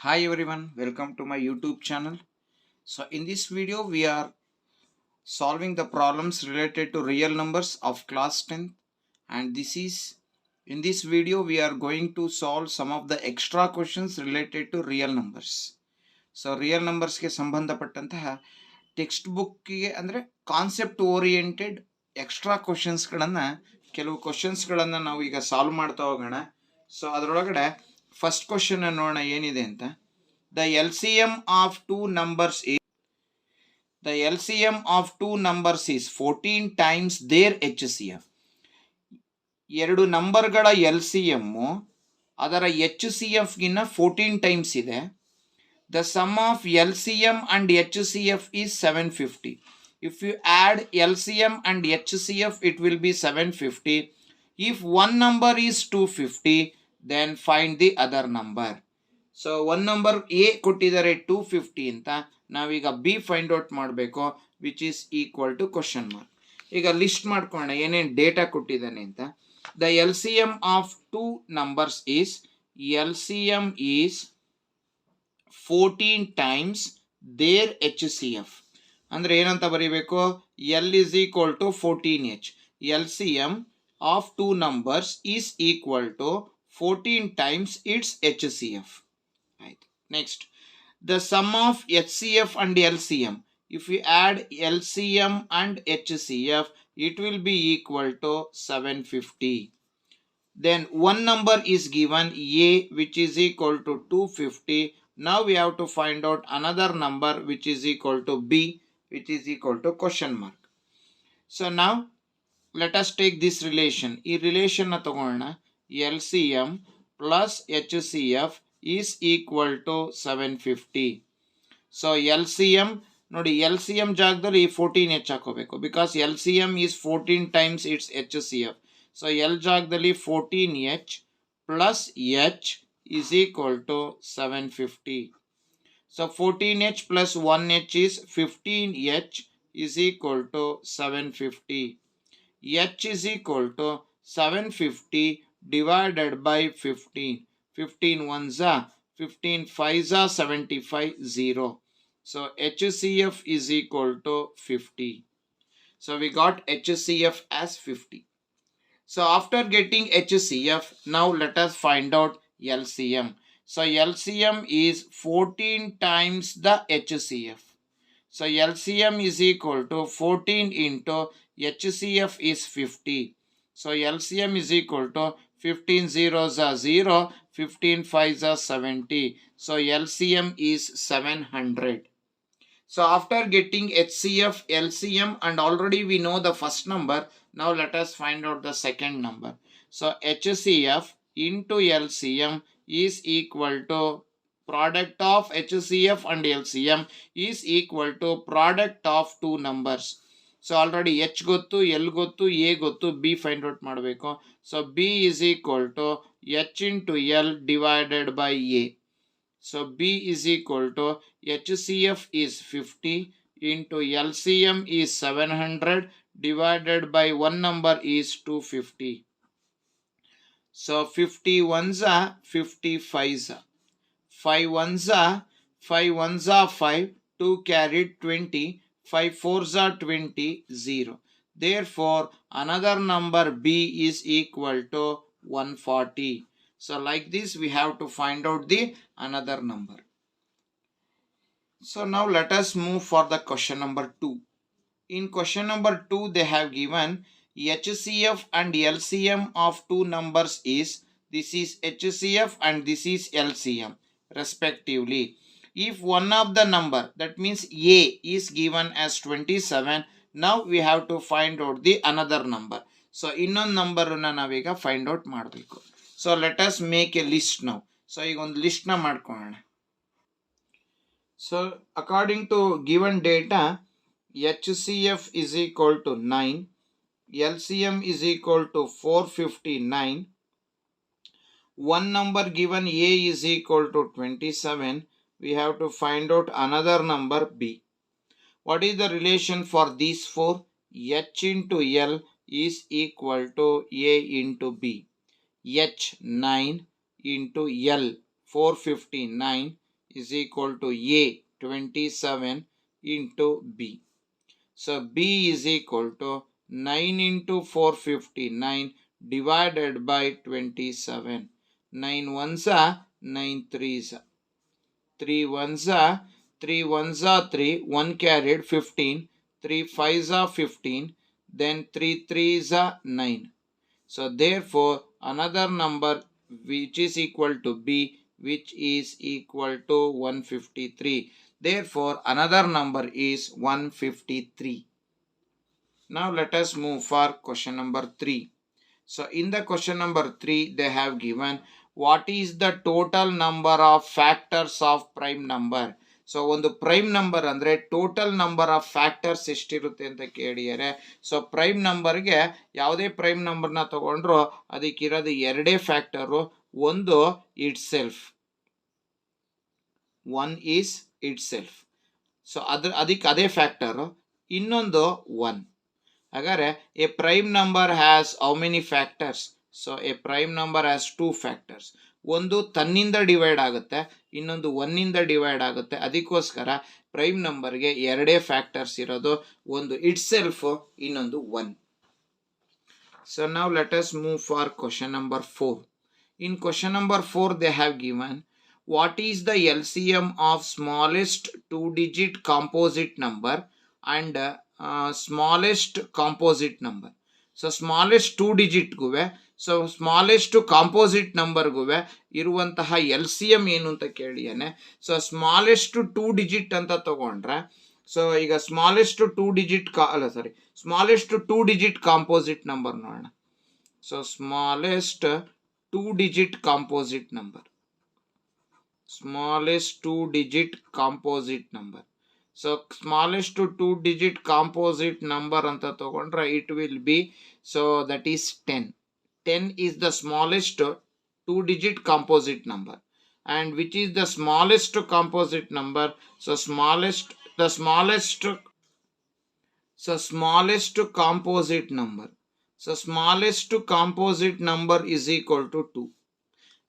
Hi everyone, welcome to my YouTube channel. So in this video we are solving the problems related to real numbers of class 10th, and this is in this video we are going to solve some of the extra questions related to real numbers. So real numbers ಗೆ ಸಂಬಂಧಪಟ್ಟಂತಹ text ಬುಕ್ಕಿಗೆ ಅಂದರೆ concept oriented extra ಕ್ವಶನ್ಸ್ಗಳನ್ನು ಕೆಲವು ಕ್ವಶನ್ಸ್ಗಳನ್ನು ನಾವು ಈಗ solve ಮಾಡ್ತಾ ಹೋಗೋಣ. So ಅದರೊಳಗಡೆ ಫಸ್ಟ್ ಕ್ವಶನ್ ನೋಡೋಣ ಏನಿದೆ ಅಂತ. The LCM of two numbers is the LCM of two numbers is 14 times their HCF. ಎರಡು ನಂಬರ್ಗಳ LCM ಅದರ HCF ಗಿನ್ನ 14 ಟೈಮ್ಸ್ ಇದೆ. The sum of LCM and HCF is 750. If you add LCM and HCF, it will be 750. If one number is 250, then find the other number. So one number A ಕೊಟ್ಟಿದ್ದಾರೆ 250 ಅಂತ, ನಾವೀಗ B find out ಮಾಡಬೇಕು, which is equal to question mark. ಈಗ list ಮಾಡ್ಕೊಳ್ಳೋಣ ಏನೇನು data ಕೊಟ್ಟಿದ್ದಾನೆ ಅಂತ. The L C M of two numbers is LCM is 14 times their HCF. ಅಂದರೆ ಏನಂತ ಬರೀಬೇಕು, L is equal to 14H. LCM of two numbers is equal to 14 times its HCF. Right. Next, the sum of HCF and LCM. If we add LCM and HCF, it will be equal to 750. Then one number is given A, which is equal to 250. Now we have to find out another number which is equal to B, which is equal to question mark. So now let us take this relation. ಈ relation ನ ತಗೊಳ್ಳೋಣ. LCM plus HCF is equal to 750. So LCM ನೋಡಿ, LCM ಜಾಗದಲ್ಲಿ 14H ಹಾಕೋಬೇಕು, because LCM is 14 times its HCF. So L ಜಾಗದಲ್ಲಿ 14H plus H is equal to 750. So 14H plus 1H is 15H is equal to 750. H is equal to 750 divided by 15. 15 ones are 15 5s are 75 0. So HCF is equal to 50. So we got HCF as 50. So after getting HCF, now let us find out LCM. So LCM is 14 times the HCF. So LCM is equal to 14 into HCF is 50. So LCM is equal to 15 zeros are 0, 15 5s are 70. So LCM is 700. So after getting HCF, LCM, and already we know the first number, now let us find out the second number. So HCF into LCM is equal to product of HCF and LCM is equal to product of two numbers. So already H ಗೊತ್ತು, L ಗೊತ್ತು, A ಗೊತ್ತು, B find out ಮಾಡಬೇಕು. So B is equal to H into L divided by A. So B is equal to HCF is 50 into LCM is 700 divided by one number is 250. So 50 ones are 50 5s are 5 ones are 5 ones are 5, 2 carried 20, 5 4s are 20 0. Therefore another number B is equal to 140. So like this we have to find out the another number. So now let us move for the question number 2. In question number 2 they have given HCF and LCM of two numbers is, this is HCF and this is LCM respectively. If one of the number, that means A, is given as 27, now we have to find out the another number. So ಇನ್ನೊಂದು ನಂಬರನ್ನು ನಾವೀಗ find out ಮಾಡಬೇಕು. So let us make a list ನಾವು. So ಈಗ ಒಂದು ಲಿಸ್ಟ್ನ ಮಾಡ್ಕೊಳ್ಳೋಣ. So according to given data, HCF is equal to 9, LCM is equal to 459, one number given A is equal to 27, we have to find out another number B. What is the relation for these four? H into L is equal to A into B. H 9 into L 459 is equal to A 27 into B. So B is equal to 9 into 459 divided by 27. 9 ones are 9 threes. 3 ones are 3 ones are 3. 1 carried 15. 3 fives are 15. Then 3 threes are 9. So therefore another number which is equal to B, which is equal to 153. Therefore another number is 153. Now let us move for question number 3. So in the question number 3 they have given what is the total number of factors of prime number. So ಒಂದು prime number ಅಂದರೆ total number of factors ಎಷ್ಟಿರುತ್ತೆ ಅಂತ ಕೇಳಿದರೆ, so prime ನಂಬರ್ಗೆ ಯಾವುದೇ prime ನಂಬರ್ನ ತಗೊಂಡ್ರು ಅದಕ್ಕಿರೋದು ಎರಡೇ ಫ್ಯಾಕ್ಟರು. ಒಂದು it self, one is it self, so ಅದಕ್ಕೆ ಅದೇ ಫ್ಯಾಕ್ಟರು. ಇನ್ನೊಂದು ಒನ್. ಹಾಗಾದರೆ A prime number has how many factors? So A prime number has two factors. ಒಂದು ತನ್ನಿಂದ ಡಿವೈಡ್ ಆಗುತ್ತೆ, ಇನ್ನೊಂದು ಒನ್ನಿಂದ ಡಿವೈಡ್ ಆಗುತ್ತೆ. ಅದಕ್ಕೋಸ್ಕರ ಪ್ರೈಮ್ ನಂಬರ್ಗೆ ಎರಡೇ ಫ್ಯಾಕ್ಟರ್ಸ್ ಇರೋದು, ಒಂದು ಇಟ್ ಸೆಲ್ಫ್, ಇನ್ನೊಂದು ಒನ್. ಸೊ ನಾವು let us move for question number 4. In question number 4 they have given what is the LCM of smallest 2-digit composite number and smallest composite number. So smallest 2 ಡಿಜಿಟ್ಗುವೆ so smallest composite ನಂಬರ್ಗುವೆ ಇರುವಂತಹ LCM ಏನು ಅಂತ ಕೇಳಿಯಾನೆ. So smallest 2 digit ಅಂತ ತಗೊಂಡ್ರೆ, so ಈಗ smallest 2 digit smallest 2 digit composite number ನೋಡೋಣ. So smallest 2 digit composite number, smallest 2-digit composite number. So smallest 2-digit composite number anta tagondre it will be, so that is 10. 10 is the smallest 2-digit composite number. And which is the smallest composite number? So smallest composite number. So smallest composite number is equal to 2.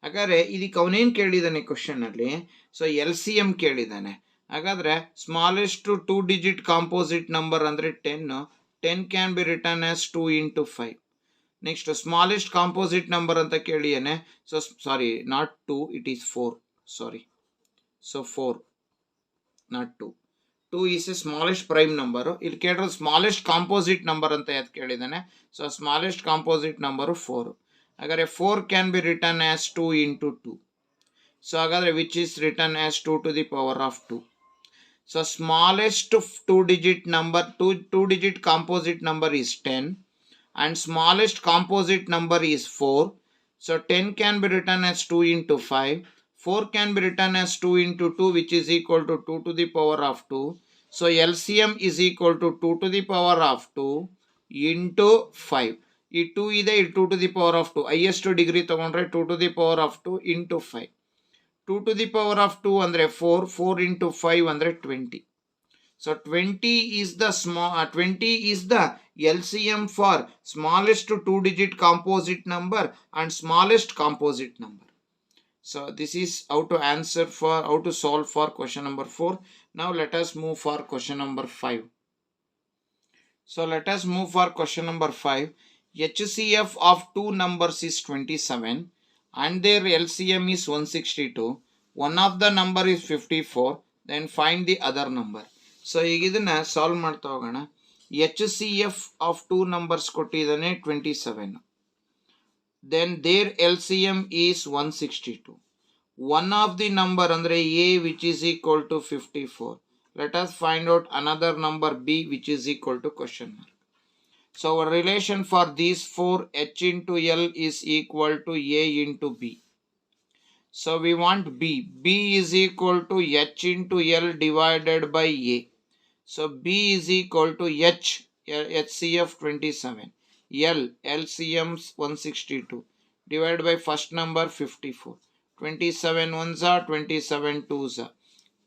ಹಾಗಾದರೆ ಇದಕ್ಕೆ ಅವನೇನು ಕೇಳಿದ್ದಾನೆ question ಅಲ್ಲಿ? So LCM ಕೇಳಿದ್ದಾನೆ. ಹಾಗಾದರೆ smallest 2 digit composite number ಅಂದರೆ 10. 10 can be written as 2 into 5. Next smallest composite number ಅಂತ ಕೇಳಿಯೇನೆ. So sorry, not 2, it is 4. Sorry, so 4 not 2. 2 is a smallest prime number. ಇಲ್ಲಿ ಕೇಳಿರೋ ಸ್ಮಾಲೆಸ್ಟ್ ಕಾಂಪೋಸಿಟ್ ನಂಬರ್ ಅಂತ ಯಾವ್ದು ಕೇಳಿದ್ದಾನೆ. So smallest composite number 4. ಹಾಗಾದರೆ 4 can be written as 2 into 2. So ಹಾಗಾದರೆ which is written as 2 to the power of 2. So smallest 2 digit number, 2 digit composite number is 10 and smallest composite number is 4. So 10 can be written as 2 into 5. 4 can be written as 2 into 2, which is equal to 2 to the power of 2. So LCM is equal to 2 to the power of 2 into 5. ಈ 2 ಇದೆ, ಇಲ್ಲಿ 2 to the power of 2, highest degree ತಗೊಂಡ್ರೆ 2 to the power of 2 into 5. 2 to the power of 2 ಅಂದರೆ 4. 4 into 5 ಅಂದರೆ 20. So 20 is the LCM for smallest 2-digit composite number and smallest composite number. So this is how to solve for question number 4. Now let us move for question number 5. So let us move for question number 5. HCF of two numbers is 27 and their LCM is 162. One of the number is 54. Then find the other number. So ಈಗ ಇದನ್ನ solve ಮಾಡ್ತಾ ಹೋಗೋಣ. HCF of 2 numbers ಕೊಟ್ಟಿದ್ದಾನೆ 27. Then their LCM is 162. One of the number ಅಂದರೆ A which is equal to 54. Let us find out another number B which is equal to question mark. So our relation for these 4 H into L is equal to A into B. So we want B. B is equal to H into L divided by A. So B is equal to H, HCF 27, L, LCM 162, divided by first number 54. 27 ones are 27 twos are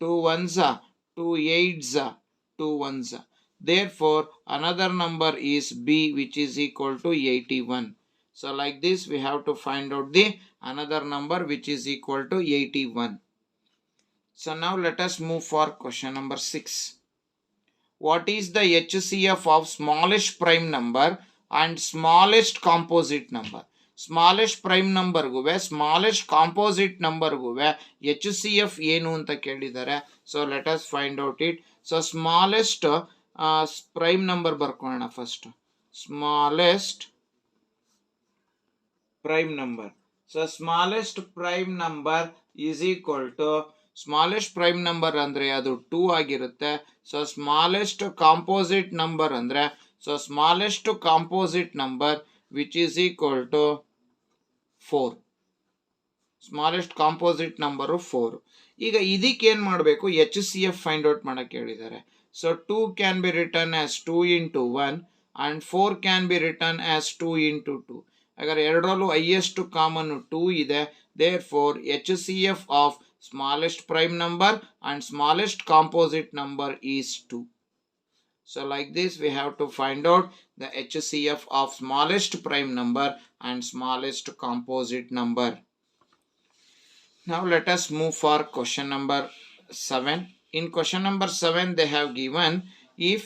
2 ones are 2 eights are 2 ones are. Therefore another number is B, which is equal to 81. So like this we have to find out the another number which is equal to 81. So now let us move for question number 6. What is the HCF of smallest prime number and smallest composite number? Smallest prime ನಂಬರ್ಗುವೆ smallest composite ನಂಬರ್ಗುವೆ HCF ಏನು ಅಂತ ಕೇಳಿದ್ದಾರೆ. So let us find out it. So smallest prime number ಬರ್ಕೊಳ್ಳೋಣ first. Smallest prime number. So smallest prime number is equal to smallest prime number ಅಂದರೆ ಅದು 2 ಆಗಿರುತ್ತೆ. So smallest composite number ಅಂದರೆ so smallest composite number which is equal to 4. Smallest composite number 4. ಈಗ ಇದಕ್ಕೆ ಏನು ಮಾಡಬೇಕು, HCF find out ಮಾಡೋಕ್ಕೆ ಹೇಳಿದ್ದಾರೆ. So 2 can be written as 2 into 1 and 4 can be written as 2 into 2. ಹಾಗಾದ್ರೆ ಎರಡರಲ್ಲೂ ಹೈಯೆಸ್ಟ್ ಕಾಮನ್ 2 ಇದೆ. Therefore HCF of smallest prime number and smallest composite number is 2. So like this we have to find out the HCF of smallest prime number and smallest composite number. Now let us move for question number 7. In question number 7 they have given if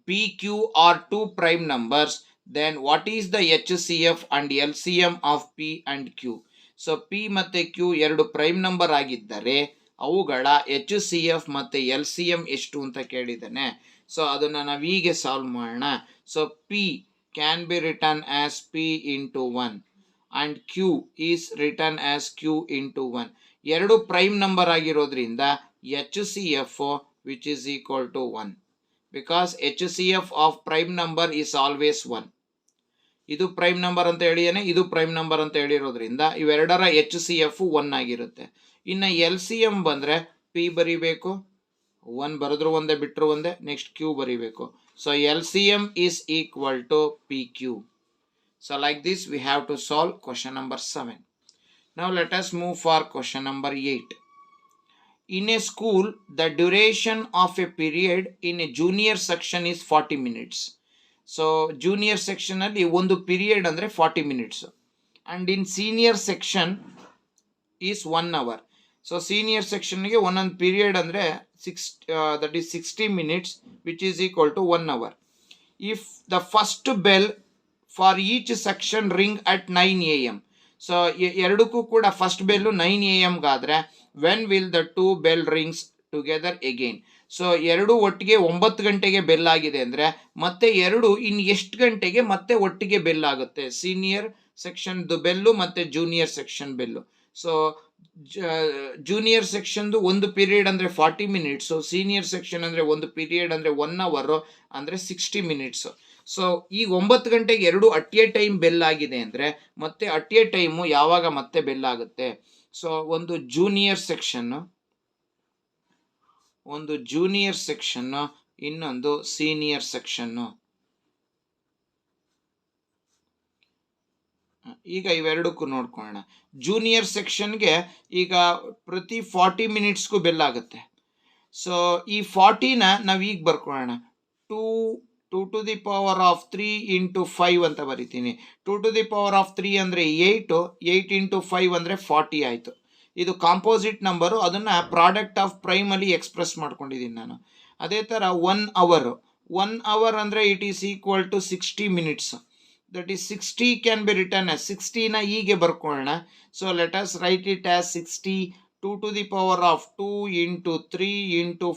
PQ are two prime numbers, then what is the HCF and LCM of P and Q? So P ಮತ್ತು Q ಎರಡು prime number ಆಗಿದ್ದರೆ ಅವುಗಳ HCF ಮತ್ತು LCM ಎಷ್ಟು ಅಂತ ಕೇಳಿದ್ದಾನೆ. So ಅದನ್ನು ನಾವು ಹೀಗೆ ಸಾಲ್ವ್ ಮಾಡೋಣ. So P can be written as P into 1 and Q is written as Q into 1. ಎರಡು ಪ್ರೈಮ್ ನಂಬರ್ ಆಗಿರೋದ್ರಿಂದ HCF which is equal to 1 because HCF of prime number is always 1. ಇದು prime number ಅಂತ ಹೇಳಿಯೇನೆ, ಇದು prime number ಅಂತ ಹೇಳಿರೋದ್ರಿಂದ ಇವೆರಡರ HCF 1 ಆಗಿರುತ್ತೆ. ಇನ್ನು LCM ಬಂದರೆ P ಬರಿಬೇಕು, 1 ಬರೆದ್ರು ಒಂದೇ ಬಿಟ್ಟರು ಒಂದೇ, ನೆಕ್ಸ್ಟ್ Q ಬರಿಬೇಕು. So LCM is equal to PQ. So like this we have to solve question number 7. Now let us move for question number 8. In a school, the duration of a period in a junior section is 40 minutes. So junior ಸೆಕ್ಷನಲ್ಲಿ ಒಂದು period ಅಂದರೆ 40 minutes and in senior section is 1 hour. So senior ಸೆಕ್ಷನ್ಗೆ ಒಂದೊಂದು period ಅಂದರೆ that is 60 minutes which is equal to 1 hour. If the first bell for each section ring at 9 AM. So ಎರಡಕ್ಕೂ ಕೂಡ first bell 9 AM ಗಾದರೆ when will the 2 bell rings together again. So ಎರಡು ಒಟ್ಟಿಗೆ 9 ಗಂಟೆಗೆ bell ಆಗಿದೆ ಅಂದರೆ ಮತ್ತೆ ಎರಡು ಇನ್ನು ಎಷ್ಟು ಗಂಟೆಗೆ ಮತ್ತೆ ಒಟ್ಟಿಗೆ ಬೆಲ್ ಆಗುತ್ತೆ, ಸೀನಿಯರ್ ಸೆಕ್ಷನ್ದು ಬೆಲ್ಲು ಮತ್ತು junior section bell. So junior ಸೆಕ್ಷನ್ದು ಒಂದು ಪೀರಿಯಡ್ ಅಂದರೆ 40 minutes, ಸೀನಿಯರ್ ಸೆಕ್ಷನ್ ಅಂದರೆ ಒಂದು ಪೀರಿಯಡ್ ಅಂದರೆ 1 hour ಅಂದರೆ 60 minutes. ಸೊ ಈಗ 9 ಗಂಟೆಗೆ ಎರಡು ಅಟ್ ಎ ಟೈಮ್ ಬೆಲ್ ಆಗಿದೆ ಅಂದರೆ ಮತ್ತೆ ಅಟ್ ಎ ಟೈಮು ಯಾವಾಗ ಮತ್ತೆ ಬೆಲ್ ಆಗುತ್ತೆ. ಸೊ ಒಂದು ಜೂನಿಯರ್ ಸೆಕ್ಷನ್ನು ಇನ್ನೊಂದು ಸೀನಿಯರ್ ಸೆಕ್ಷನ್ನು. ಈಗ ಇವೆರಡಕ್ಕೂ ನೋಡ್ಕೊಳ್ಳೋಣ. ಜೂನಿಯರ್ ಸೆಕ್ಷನ್ಗೆ ಈಗ ಪ್ರತಿ 40 minutesಗೂ ಬೆಲ್ ಆಗುತ್ತೆ. ಸೊ ಈ 40ನ ನಾವು ಈಗ ಬರ್ಕೊಳ್ಳೋಣ. 2 to the power of 3 into 5 ಅಂತ ಬರಿತೀನಿ. 2 to the power of 3 ಅಂದರೆ 8 into 5 ಅಂದರೆ 40 ಆಯಿತು. ಇದು ಕಾಂಪೋಸಿಟ್ ನಂಬರು, ಅದನ್ನು ಪ್ರಾಡಕ್ಟ್ ಆಫ್ ಪ್ರೈಮಲ್ಲಿ ಎಕ್ಸ್ಪ್ರೆಸ್ ಮಾಡ್ಕೊಂಡಿದ್ದೀನಿ ನಾನು. ಅದೇ ಥರ 1 hour ಅಂದರೆ it is equal to 60 minutes. That is 60 can be written as 60ನ ಹೀಗೆ ಬರ್ಕೊಳ್ಳೋಣ. So let us write it as 60 2 to the power of 2 into 3 into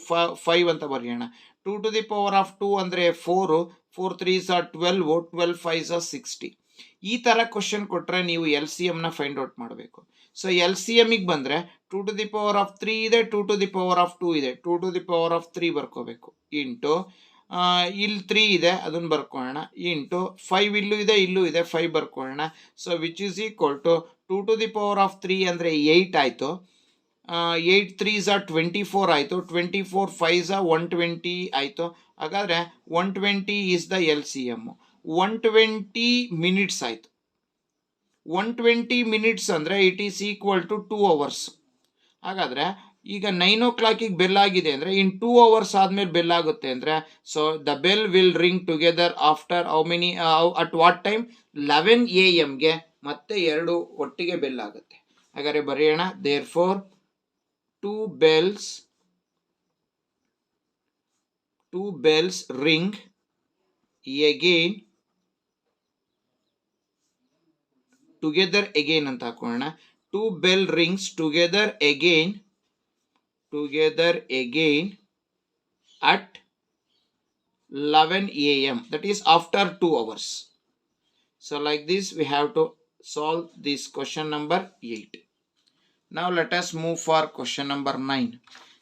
5 ಅಂತ ಬರೆಯೋಣ. 2 to the power of 2 ಅಂದರೆ 4 3s are 12 12 5s are 60. ಈ ಥರ question ಕೊಟ್ಟರೆ ನೀವು LCMನ ಫೈಂಡ್ ಔಟ್ ಮಾಡಬೇಕು. ಸೊ LCMಗೆ ಬಂದರೆ 2 to the power of 3 ಇದೆ, 2 to the power of 2 ಇದೆ, 2 to the power of 3 ಬರ್ಕೋಬೇಕು, into ಇಲ್ಲಿ 3 ಇದೆ ಅದನ್ನು ಬರ್ಕೊಳ್ಳೋಣ, ಇಂಟು 5 ಇಲ್ಲೂ ಇದೆ ಇಲ್ಲೂ ಇದೆ 5 ಬರ್ಕೊಳ್ಳೋಣ. So which is equal to 2 to the power of 3 ಅಂದರೆ 8 ಆಯಿತು, 8 3s are 24 ಆಯಿತು, 24 5s are 120 ಆಯಿತು. ಹಾಗಾದರೆ 120 ಈಸ್ ದ LCM. 120 minutes ಆಯಿತು. 120 minutes ಅಂದರೆ it is equal to 2 hours. ಹಾಗಾದರೆ ಈಗ 9 o'clock ಬೆಲ್ ಆಗಿದೆ ಅಂದರೆ ಇನ್ 2 hours ಆದಮೇಲೆ ಬೆಲ್ ಆಗುತ್ತೆ ಅಂದರೆ so the bell will ring together after how many at what time 11 AM ಮತ್ತೆ ಎರಡು ಒಟ್ಟಿಗೆ ಬೆಲ್ ಆಗುತ್ತೆ. ಹಾಗಾದರೆ ಬರೆಯೋಣ. Therefore two bells ring again together again ಅಂತ ಹಾಕೋಣ. Two bell rings together again at 11 a.m. that is after 2 hours. So like this we have to solve this question number 8. Now let us move for question number 9.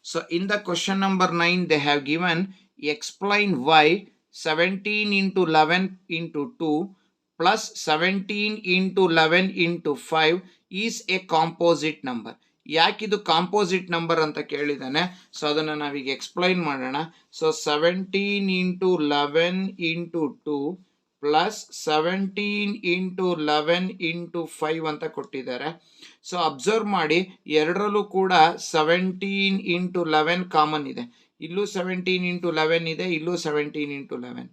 So in the question number 9 they have given explain why 17 into 11 into 2 plus 17 into 11 into 5 is a composite number. ಯಾಕಿದು composite number ಅಂತ ಕೇಳಿದಾನೆ. So ಅದನ್ನು ನಾವೀಗ explain ಮಾಡೋಣ. So 17 into 11 into 2 plus 17 into 11 into 5 ಅಂತ ಕೊಟ್ಟಿದ್ದಾರೆ. So observe ಮಾಡಿ, ಎರಡರಲ್ಲೂ ಕೂಡ 17 into 11 ಕಾಮನ್ ಇದೆ. ಇಲ್ಲೂ 17 into 11 ಇದೆ, ಇಲ್ಲೂ 17 into 11.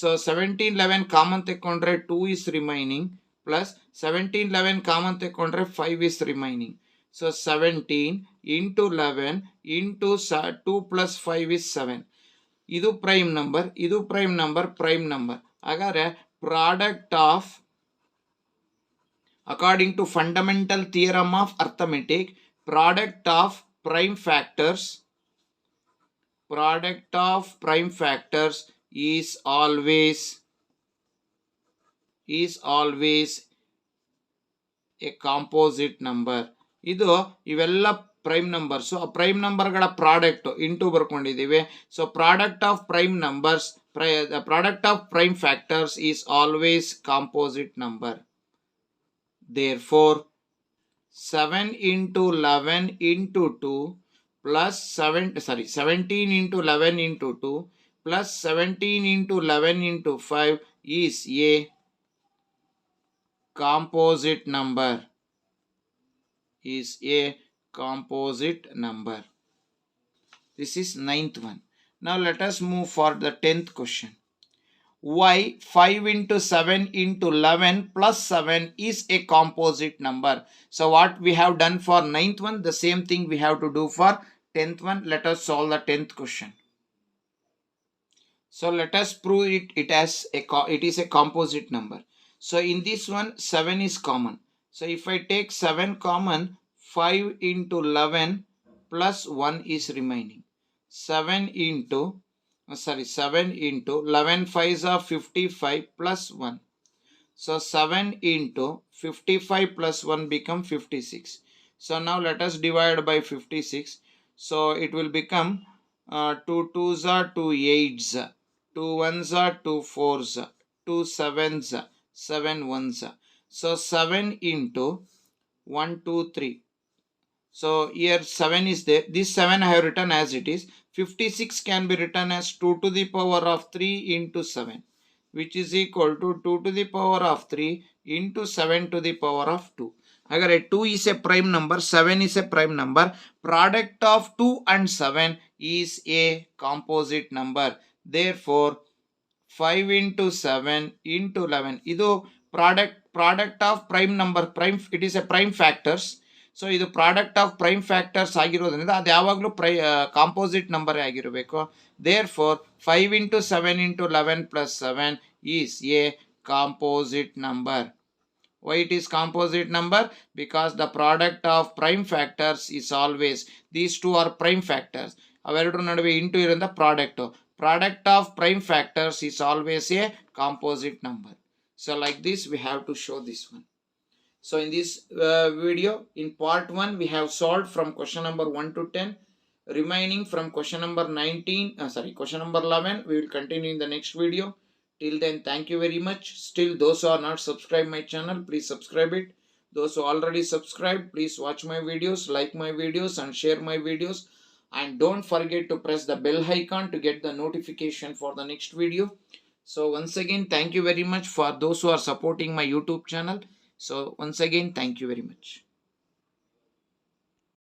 ಸೊ 17 11 ಕಾಮನ್ ತೆಕ್ಕೊಂಡ್ರೆ 2 is remaining ಪ್ಲಸ್ 17 11 ಕಾಮನ್ ತೆಕ್ಕೊಂಡ್ರೆ 5 is remaining. So 17 into 11 into 2 plus 5 is 7. ಇದು ಪ್ರೈಮ್ ನಂಬರ್, ಇದು ಪ್ರೈಮ್ ನಂಬರ್. ಹಾಗಾದ್ರೆ product of, according to fundamental theorem of arithmetic, product of prime factors is always a composite number. ಇದು ಇವೆಲ್ಲ prime numbers, ಆ prime ನಂಬರ್ಗಳ product into ಬರ್ಕೊಂಡಿದ್ದೀವಿ. So product of prime numbers, product of prime factors is always composite number. Therefore 7 into 11 into 2 plus 17 into 11 into 2 plus 17 into 11 into 5 is a composite number. This is 9th one. Now let us move for the 10th question. Why 5 into 7 into 11 plus 7 is a composite number? So what we have done for 9th one, the same thing we have to do for 10th one. Let us solve the 10th question. So let us prove it is a composite number. So in this one 7 is common. So if I take 7 common, 5 into 11 plus 1 is remaining. 7 into 11 5s are 55 plus 1. So 7 into 55 plus 1 become 56. So now let us divide by 56. So it will become 2 2s are 2 8s, 2 1s are 2 4s, 2 7s, 7 1s. So 7 into 1 2 3. So here 7 is there. This 7 I have written as it is. 56 can be written as 2 to the power of 3 into 7, which is equal to 2 to the power of 3 into 7 to the power of 2. Agar 2 is a prime number, 7 is a prime number. Product of 2 and 7 is a composite number. Therefore 5 into 7 into 11. Idu product of prime number, it is a prime factors. ಸೊ ಇದು product of prime factors ಆಗಿರೋದ್ರಿಂದ ಅದು ಯಾವಾಗಲೂ composite ನಂಬರೇ ಆಗಿರಬೇಕು. Therefore 5 into 7 into 11 plus 7 is a composite number. Why it is composite number? Because the product of prime factors is always, these two are prime factors, ಅವೆರಡರ ನಡುವೆ into ಇರೋದ್ರಿಂದ product of prime factors is always a composite number. So like this we have to show this one. So in this video, in part 1 we have solved from question number 1 to 10. Remaining from question number 11 we will continue in the next video. Till then, thank you very much. Still, those who are not subscribed my channel, please subscribe it. Those who already subscribed, please watch my videos, like my videos and share my videos. And don't forget to press the bell icon to get the notification for the next video. So once again, thank you very much for those who are supporting my YouTube channel. So once again, thank you very much.